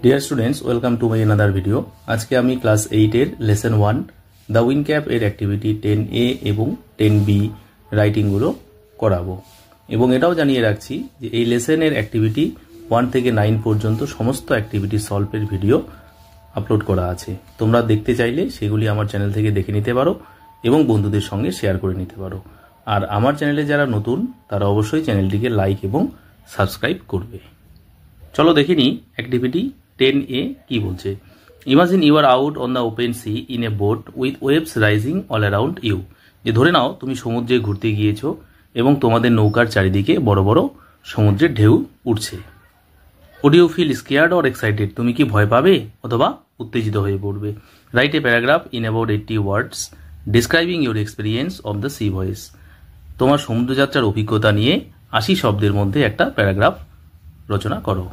Dear students, welcome to my another video. আজকে আমি class 8 এর লেসন 1 দ্য উইন ক্যাপ এর অ্যাক্টিভিটি 10A এবং 10B রাইটিংগুলো করাবো। এবং এটাও জানিয়ে রাখছি যে এই লেসনের অ্যাক্টিভিটি 1 থেকে 9 পর্যন্ত সমস্ত অ্যাক্টিভিটি সলভের ভিডিও আপলোড করা আছে। তোমরা দেখতে চাইলে সেগুলি আমার চ্যানেল থেকে দেখে নিতে পারো এবং বন্ধুদের সঙ্গে শেয়ার করে নিতে পারো। আর আমার চ্যানেলে যারা নতুন তারা অবশ্যই চ্যানেলটিকে লাইক এবং সাবস্ক্রাইব করবে। চলো দেখে নিই অ্যাক্টিভিটি 10A কি বলছে। Imagine you are out on the open sea in a boat with waves rising all around you. যে ধরে নাও তুমি সমুদ্রে ঘুরতে গিয়েছো এবং তোমাদের নৌকার চারিদিকে বড় বড় সমুদ্রের ঢেউ উঠছে। Would you feel scared or excited? তুমি কি ভয় পাবে অথবা উত্তেজিত হয়ে পড়বে? Write a paragraph in about 80 words describing your experience of the sea voyage. তোমার সমুদ্রযাত্রার অভিজ্ঞতা নিয়ে 80 শব্দের মধ্যে একটা প্যারাগ্রাফ রচনা করো।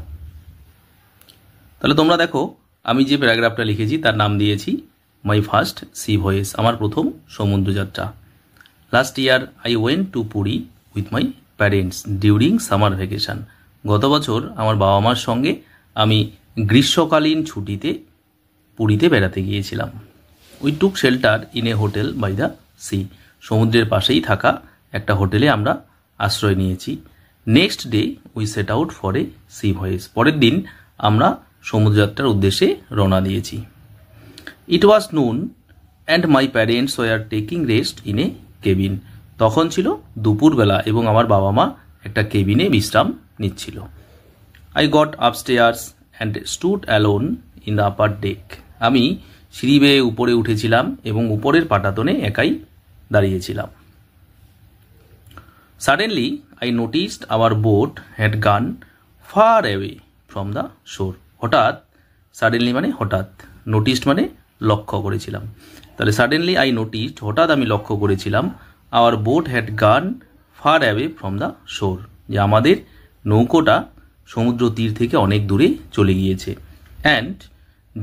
তাহলে তোমরা দেখো, আমি যে প্যারাগ্রাফটা লিখেছি তার নাম দিয়েছি মাই ফার্স্ট সি ভয়েস, আমার প্রথম সমুদ্রযাত্রা। Last year I went to Puri with my parents during summer vacation. গত বছর আমার বাবা মার সঙ্গে আমি গ্রীষ্মকালীন ছুটিতে পুরীতে বেড়াতে গিয়েছিলাম। We took shelter in a hotel by the sea. সমুদ্রের পাশেই থাকা একটা হোটেলে আমরা আশ্রয় নিয়েছি। Next day we set out for a sea voyage. পরের দিন আমরা সমুদ্রযাত্রার উদ্দেশ্যে রওনা দিয়েছি। It was noon and my parents were taking rest in a cabin. তখন ছিল দুপুরবেলা এবং আমার বাবা মা একটা কেবিনে বিশ্রাম নিচ্ছিল। I got upstairs and stood alone in the upper day. আমি সিঁড়ি বেয়ে উপরে উঠেছিলাম এবং উপরের পাটাতনে একাই দাঁড়িয়েছিলাম। Suddenly I noticed our boat had gone far away from the shore. হঠাৎ, সাডেনলি মানে হঠাৎ, নোটিসড মানে লক্ষ্য করেছিলাম। তাহলে সাডেনলি আই নোটিসড, হঠাৎ আমি লক্ষ্য করেছিলাম, our boat had gone far away from the shore, যে আমাদের নৌকোটা সমুদ্র তীর থেকে অনেক দূরে চলে গিয়েছে। And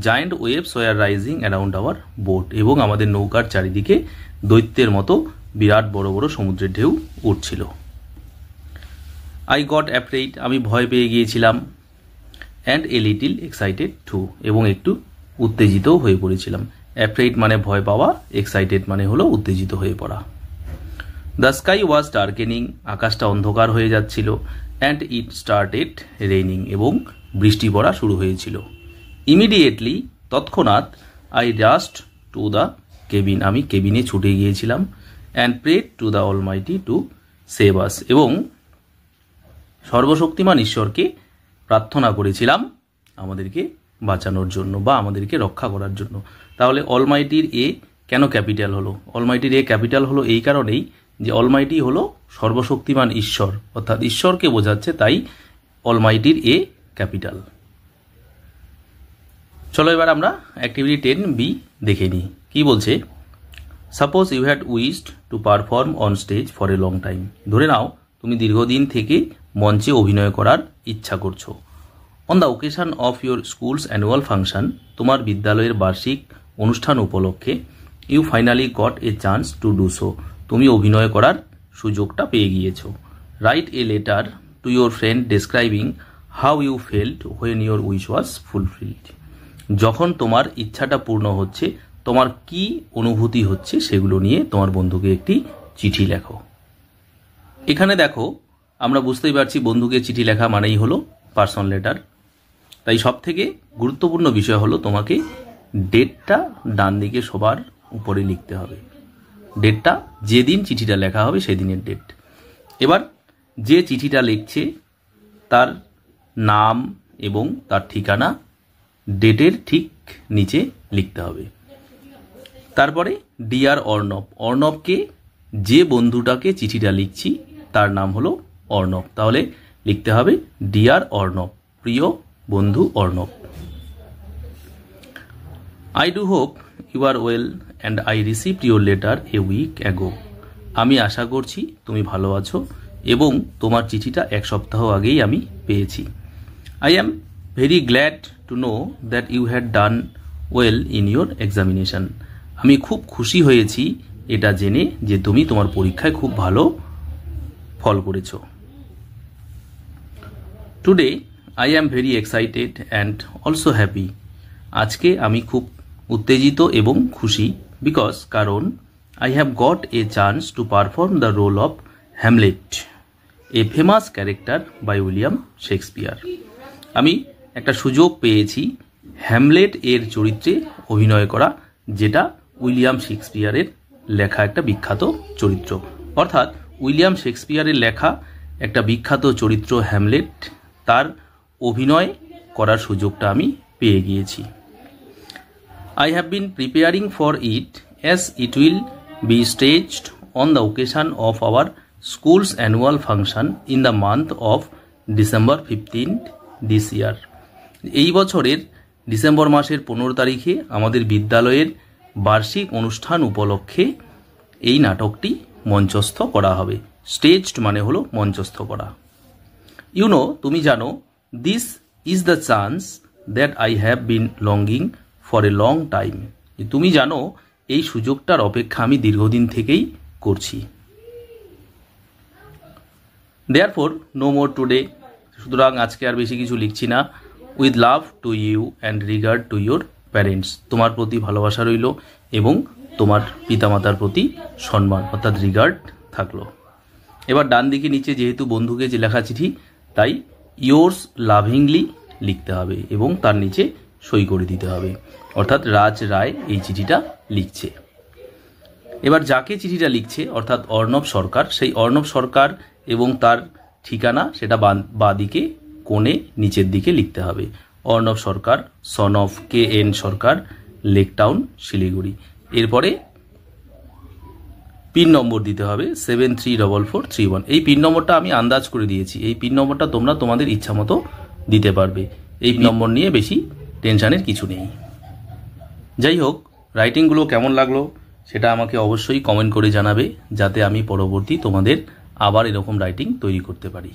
giant waves were rising around our boat, এবং আমাদের নৌকার চারিদিকে দৈত্যের মতো বিরাট বড় বড় সমুদ্রের ঢেউ উঠছিল। আই গট অ্যাফ্রেইড, আমি ভয় পেয়ে গিয়েছিলাম। And a little excited to, এবং একটু উত্তেজিতও হয়ে পড়েছিলাম। অ্যাফ্রেইড মানে ভয় পাওয়া, এক্সাইটেড মানে হলো উত্তেজিত হয়ে পড়া। দ্য স্কাই ওয়াজ ডার্কেনিং, আকাশটা অন্ধকার হয়ে যাচ্ছিল। অ্যান্ড ইট স্টার্টেড রেইনিং, এবং বৃষ্টি পড়া শুরু হয়েছিল। ইমিডিয়েটলি, তৎক্ষণাৎ, I rushed to the cabin, আমি কেবিনে ছুটে গিয়েছিলাম। And prayed to the almighty to save us, এবং সর্বশক্তিমান ঈশ্বরকে প্রার্থনা করেছিলাম আমাদেরকে বাঁচানোর জন্য বা আমাদেরকে রক্ষা করার জন্য। তাহলে অলমাইটির এ কেন ক্যাপিটাল হলো? অলমাইটির এ ক্যাপিটাল হলো এই কারণেই যে অলমাইটি হলো সর্বশক্তিমান ঈশ্বর, অর্থাৎ ঈশ্বরকে বোঝাচ্ছে, তাই অলমাইটির এ ক্যাপিটাল। চলো এবার আমরা অ্যাক্টিভিটি 10B দেখে নিই। কি বলছে? Suppose you had wished to perform on stage for a long time. ধরে নাও তুমি দীর্ঘদিন থেকে মঞ্চে অভিনয় করার ইচ্ছা করছো। On the occasion of your school's annual function, তোমার বিদ্যালয়ের বার্ষিক অনুষ্ঠান উপলক্ষে, you finally got a chance to do so, তুমি অভিনয় করার সুযোগটা পেয়ে গিয়েছো। Write a letter to your friend describing how you felt when your wish was fulfilled. যখন তোমার ইচ্ছাটা পূর্ণ হচ্ছে তোমার কি অনুভূতি হচ্ছে সেগুলো নিয়ে তোমার বন্ধুকে একটি চিঠি লেখো। এখানে দেখো, আমরা বুঝতেই পারছি বন্ধুকে চিঠি লেখা মানেই হলো পার্সোনাল লেটার। তাই সব থেকে গুরুত্বপূর্ণ বিষয় হলো তোমাকে ডেটটা ডান দিকে সবার উপরে লিখতে হবে। ডেটটা যেদিন চিঠিটা লেখা হবে সেদিনের ডেট। এবার যে চিঠিটা লিখছে তার নাম এবং তার ঠিকানা ডেটের ঠিক নিচে লিখতে হবে। তারপরে ডিয়ার অর্ণব, অর্ণবকে, যে বন্ধুটাকে চিঠিটা লিখছি তার নাম হলো অর্ণব, তাহলে লিখতে হবে ডিয়ার অর্ণব, প্রিয় বন্ধু Arnab. I do hope you are well and I received your letter a week ago. আমি আশা করছি তুমি ভালো আছো এবং তোমার চিঠিটা এক সপ্তাহ আগেই আমি পেয়েছি। I am very glad to know that you had done well in your examination. আমি খুব খুশি হয়েছি এটা জেনে যে তুমি তোমার পরীক্ষায় খুব ভালো ফল করেছো। Today I am very excited and also happy. আজকে আমি খুব উত্তেজিত এবং খুশি বিকজ কারণ I have got a chance to perform the role of Hamlet, a famous character by William Shakespeare. আমি একটা সুযোগ পেয়েছি হ্যামলেট এর চরিত্রে অভিনয় করা, যেটা উইলিয়াম শেক্সপিয়ারের লেখা একটা বিখ্যাত চরিত্র। অর্থাৎ উইলিয়াম শেক্সপিয়ারের লেখা একটা বিখ্যাত চরিত্র হ্যামলেট, তার অভিনয় করার সুযোগটা আমি পেয়ে গিয়েছি। I have been preparing for it as it will be staged on the occasion of our school's annual function in the month of December 15th this year. এই বছরের ডিসেম্বর মাসের 15 তারিখে আমাদের বিদ্যালয়ের বার্ষিক অনুষ্ঠান উপলক্ষে এই নাটকটি মঞ্চস্থ করা হবে। স্টেজড মানে হলো মঞ্চস্থ করা। ইউ নো, তুমি জানো, this is the chance that I have been longing for a long time. তুমি জানো, এই সুযোগটার অপেক্ষা আমি দীর্ঘদিন থেকেই করছি। দেয়ারফর নো মোর টুডে, সুতরাং আজকে আর বেশি কিছু লিখছি না। With love to you and regard to your parents, তোমার প্রতি ভালোবাসা রইল এবং তোমার পিতামাতার প্রতি সম্মান অর্থাৎ রিগার্ড থাকলো। এবার ডান দিকে নিচে যেহেতু বন্ধুকে যে লেখা চিঠি, তাই ইয়োর্স লাভিংলি লিখতে হবে এবং তার নিচে সই করে দিতে হবে, অর্থাৎ রাজ রায় এই চিঠিটা লিখছে। এবার যাকে চিঠিটা লিখছে অর্থাৎ অর্ণব সরকার, সেই অর্ণব সরকার এবং তার ঠিকানা সেটা বাঁ দিকে কোণে নিচের দিকে লিখতে হবে। Arnab Sarkar, son of KN Sarkar, Lake Town, Siliguri. এরপরে পিন নম্বর দিতে হবে 734431। এই পিন নম্বরটা আমি আন্দাজ করে দিয়েছি, এই পিন নম্বরটা তোমরা তোমাদের ইচ্ছা মতো দিতে পারবে। এই নম্বর নিয়ে বেশি টেনশানের কিছু নেই। যাই হোক, রাইটিংগুলো কেমন লাগলো সেটা আমাকে অবশ্যই কমেন্ট করে জানাবে, যাতে আমি পরবর্তী তোমাদের আবার এরকম রাইটিং তৈরি করতে পারি।